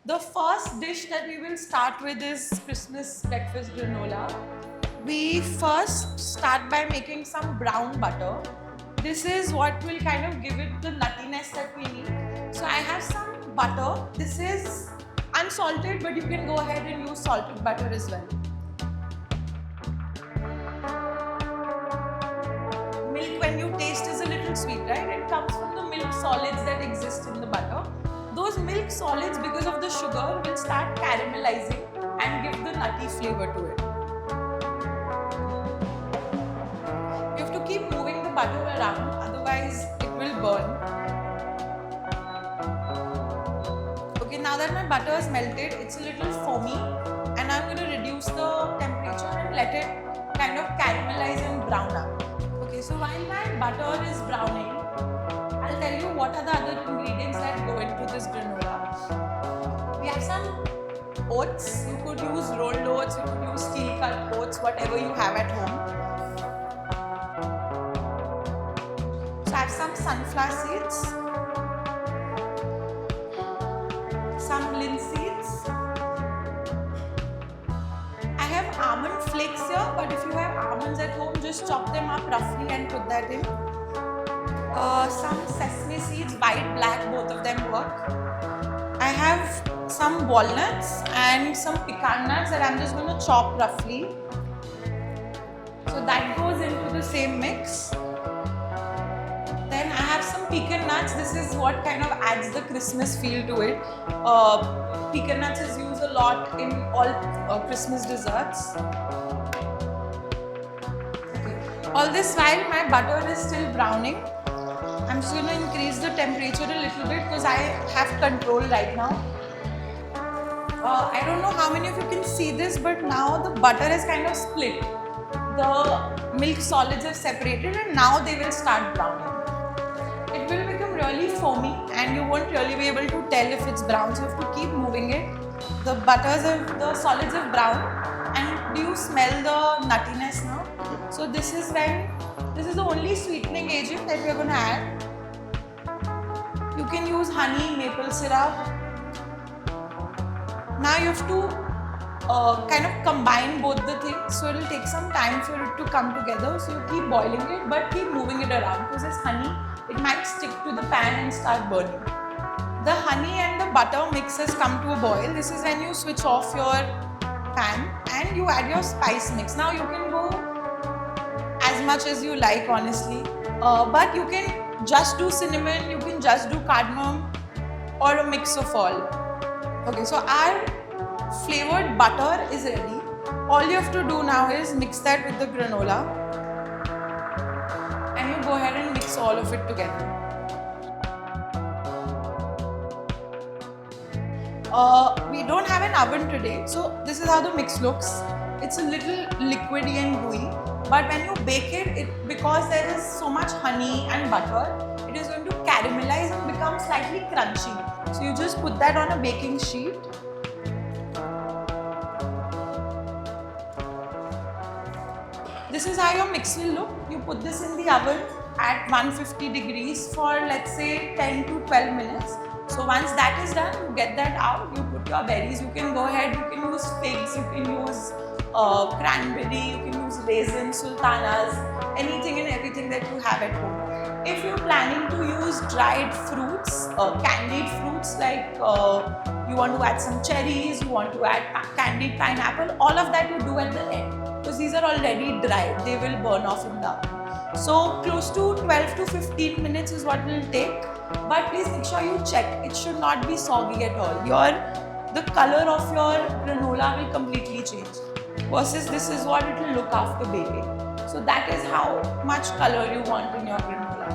The first dish that we will start with is Christmas breakfast granola. We first start by making some brown butter. This is what will kind of give it the nuttiness that we need. So I have some butter. This is unsalted, but you can go ahead and use salted butter as well. Milk, when you taste, is a little sweet, right? It comes from the milk solids that exist in the butter. Those milk solids, because of the sugar, will start caramelizing and give the nutty flavor to it. You have to keep moving the butter around, otherwise it will burn. Okay, now that my butter is melted, it's a little foamy, and I'm going to reduce the temperature and let it kind of caramelize and brown up. Okay, so while my butter is browning, I'll tell you what are the other ingredients that go into this granola. We have some oats. You could use rolled oats, you could use steel cut oats, whatever you have at home. So I have some sunflower seeds, some linseeds. I have almond flakes here, but if you have almonds at home, just chop them up roughly and put that in. Some sesame seeds, white, black, both of them work. I have some walnuts and some pecan nuts that I'm just going to chop roughly. So that goes into the same mix. Then I have some pecan nuts. This is what kind of adds the Christmas feel to it. Pecan nuts is used a lot in all Christmas desserts. Okay. All this while my butter is still browning. I'm just going to increase the temperature a little bit because I have control right now. I don't know how many of you can see this, but now the butter is kind of split. The milk solids have separated and now they will start browning. It will become really foamy and you won't really be able to tell if it's brown, so you have to keep moving it. The solids have browned, and do you smell the nuttiness now? So this is the only sweetening agent that we are going to add. You can use honey, maple syrup. Now you have to kind of combine both the things, so it will take some time for it to come together. So you keep boiling it, but keep moving it around because this honey, it might stick to the pan and start burning. The honey and the butter mix has come to a boil. This is when you switch off your pan and you add your spice mix. Now you can go as much as you like, honestly, but you can just do cinnamon, you can just do cardamom, or a mix of all. Okay, so our flavored butter is ready. All you have to do now is mix that with the granola, and you go ahead and mix all of it together. We don't have an oven today, so this is how the mix looks. It's a little liquidy and gooey. But when you bake it, because there is so much honey and butter, it is going to caramelize and become slightly crunchy. So you just put that on a baking sheet. This is how your mix will look. You put this in the oven at 150 degrees for, let's say, 10 to 12 minutes. So once that is done, you get that out, you put your berries. You can go ahead, you can use figs, you can use cranberry, you can use raisins, sultanas, anything and everything that you have at home. If you're planning to use dried fruits, candied fruits, like you want to add some cherries, you want to add candied pineapple, all of that you do at the end because these are already dried, they will burn off in the oven. So close to 12 to 15 minutes is what it will take, but please make sure you check, it should not be soggy at all. The color of your granola will completely change. Versus this is what it will look after baking. So that is how much color you want in your granola.